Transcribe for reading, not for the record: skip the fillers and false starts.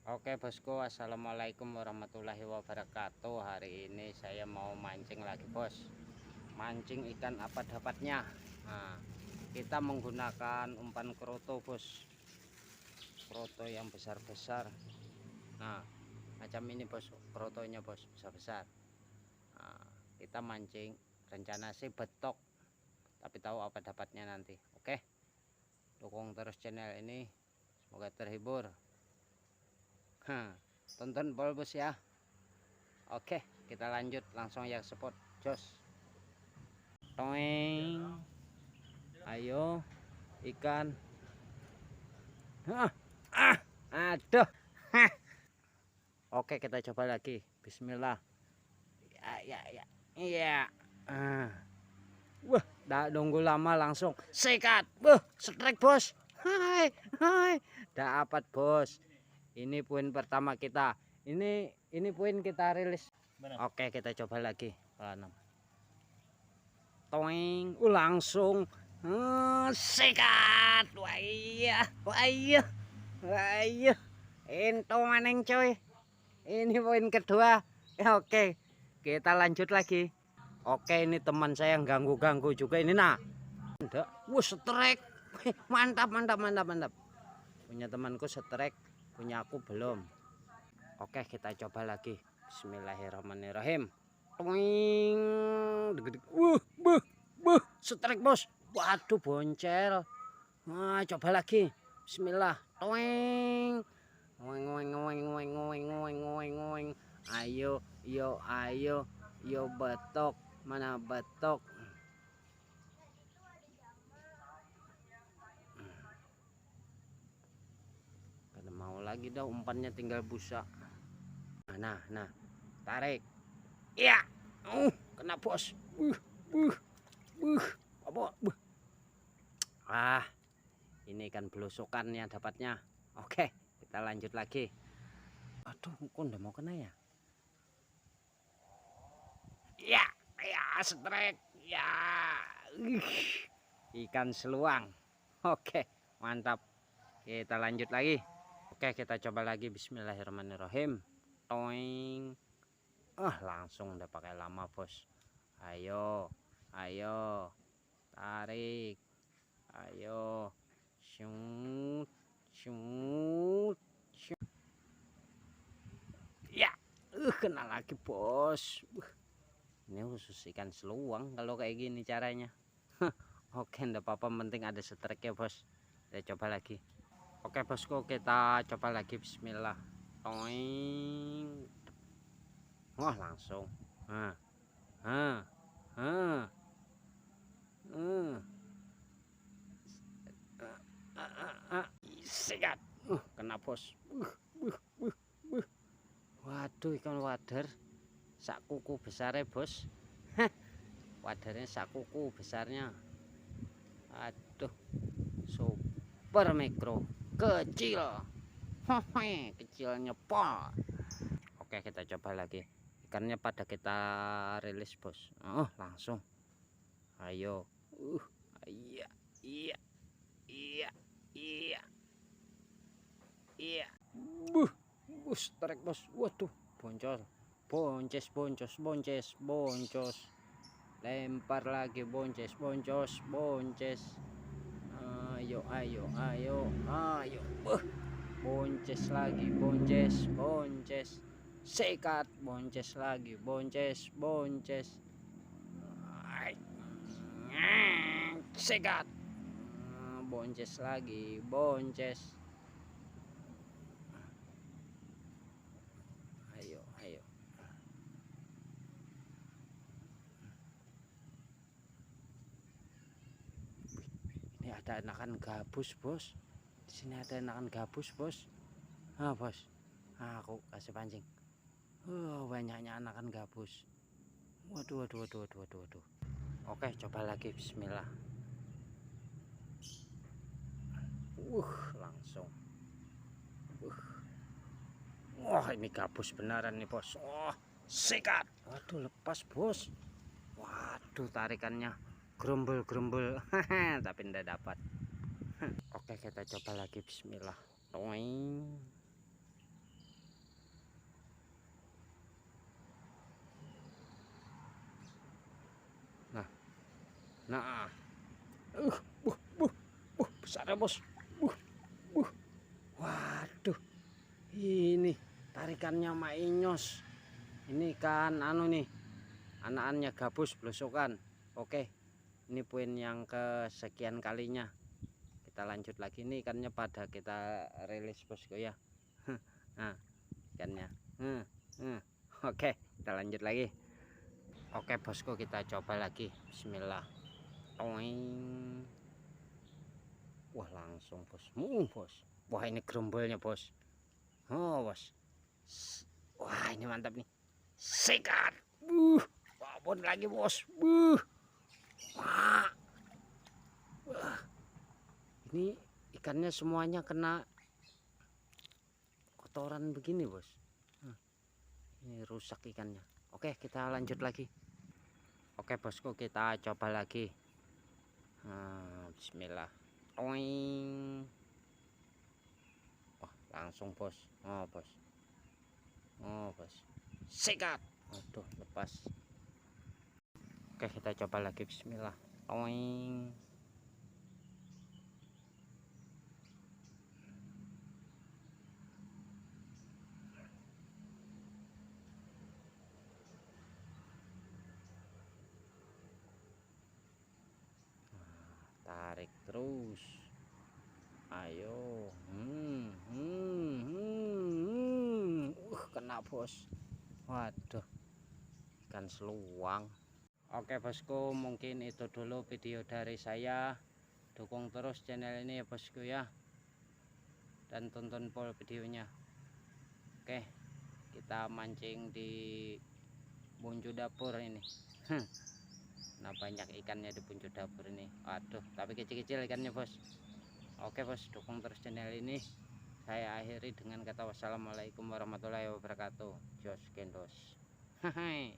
Oke bosku, assalamualaikum warahmatullahi wabarakatuh. Hari ini saya mau mancing lagi bos. Mancing ikan apa dapatnya. Nah, kita menggunakan umpan kroto bos, kroto yang besar-besar. Nah, macam ini bos, krotonya bos, besar-besar. Nah, kita mancing, rencana sih betok, tapi tahu apa dapatnya nanti. Oke, dukung terus channel ini, semoga terhibur. Tonton bos ya. Oke, kita lanjut langsung yang spot jos. Toeng. Ayo ikan. Aduh. Oke, kita coba lagi. Bismillah. Ya. Iya. Wah, dah nunggu lama langsung sikat. Strike bos. Hai. Dapat bos. Ini poin pertama kita. Ini poin kita rilis. Oke, kita coba lagi. Toeng, langsung sikat. Wah iya, ento maneng coy. Ini poin kedua. Oke, kita lanjut lagi. Oke, ini teman saya yang ganggu juga ini. Nah, strike. Mantap. Punya temanku strike, punya aku belum. Oke, kita coba lagi. Bismillahirrahmanirrahim. Toing. Strike bos. Waduh, boncel. Nah, coba lagi. Bismillah. Toing. Ngoeng. Ayo betok. Mana betok? Kada mau lagi dah, umpannya tinggal busa. Nah. Tarik. Iya. Kena bos. Ini kan belusukannya dapatnya. Oke, kita lanjut lagi. Aduh, kok udah mau kena ya? Ya, strike. Ya. Ikan seluang. Oke, mantap. Kita lanjut lagi. Oke, kita coba lagi. Bismillahirrahmanirrahim. Toing. Langsung udah pakai lama, bos. Ayo. Tarik. Ayo. Shoot. Ya, kena lagi, bos. Ini khusus ikan seluang kalau kayak gini caranya. Oke, enggak apa-apa, penting ada strike ya, bos. Kita coba lagi. Oke, bosku, kita coba lagi. Bismillah. Toing. Wah, langsung. Sikat. Kena bos. Waduh, ikan wader sak kuku besarnya bos. Wadarnya sak kuku besarnya. Aduh, super mikro kecil. Kecilnya pol. Oke, kita coba lagi. Ikannya pada kita rilis bos. Langsung. Ayo. Iya. Strike bos. Waduh, boncos. Boncos. Lempar lagi, bonces. Ayo. Bonces lagi, bonces. Sikat, bonces lagi, bonces. Sikat. Bonces lagi, bonces. Ayo. Ini ada anakan gabus, bos. Di sini ada anakan gabus, bos. Bos. Aku kasih pancing. Banyaknya anakan gabus. Waduh. Oke, coba lagi. Bismillah. Langsung. Wah, ini gabus beneran nih, bos. Sikat. Waduh, lepas, bos. Waduh, tarikannya gerombol. Tapi ndak dapat. Oke, kita coba lagi. Bismillah. Toing. Nah, uh, buh, buh, besar ya bos. Buh. Waduh, ini tarikannya mainyos. Ini kan anu nih, anakannya gabus belusukan. Oke, ini poin yang kesekian kalinya. Kita lanjut lagi nih, ikannya pada kita rilis bosku ya. Nah, ikannya. Oke, kita lanjut lagi. Oke bosku, kita coba lagi. Bismillah. Toing. Wah, langsung bos. Bos. Wah, ini gerombolnya bos. Oh bos. Wah, ini mantap nih. Sikat. Wabon lagi bos. Wah. Ini ikannya semuanya kena kotoran begini bos. Ini rusak ikannya. Oke, kita lanjut lagi. Oke bosku, kita coba lagi. Bismillah. Toing. Wah, langsung bos. Oh bos. Sikat. Aduh, lepas. Oke, kita coba lagi. Bismillah. Toing. Tarik terus. Ayo. Kena bos. Waduh, ikan seluang. Oke bosku, mungkin itu dulu video dari saya. Dukung terus channel ini ya bosku ya, dan tonton full videonya. Oke, kita mancing di buncu dapur ini. Nah, banyak ikannya di buncu dapur ini. Aduh, tapi kecil-kecil ikannya bos. Oke bos, dukung terus channel ini. Saya akhiri dengan kata wassalamualaikum warahmatullahi wabarakatuh. Jos Gendos. Hai.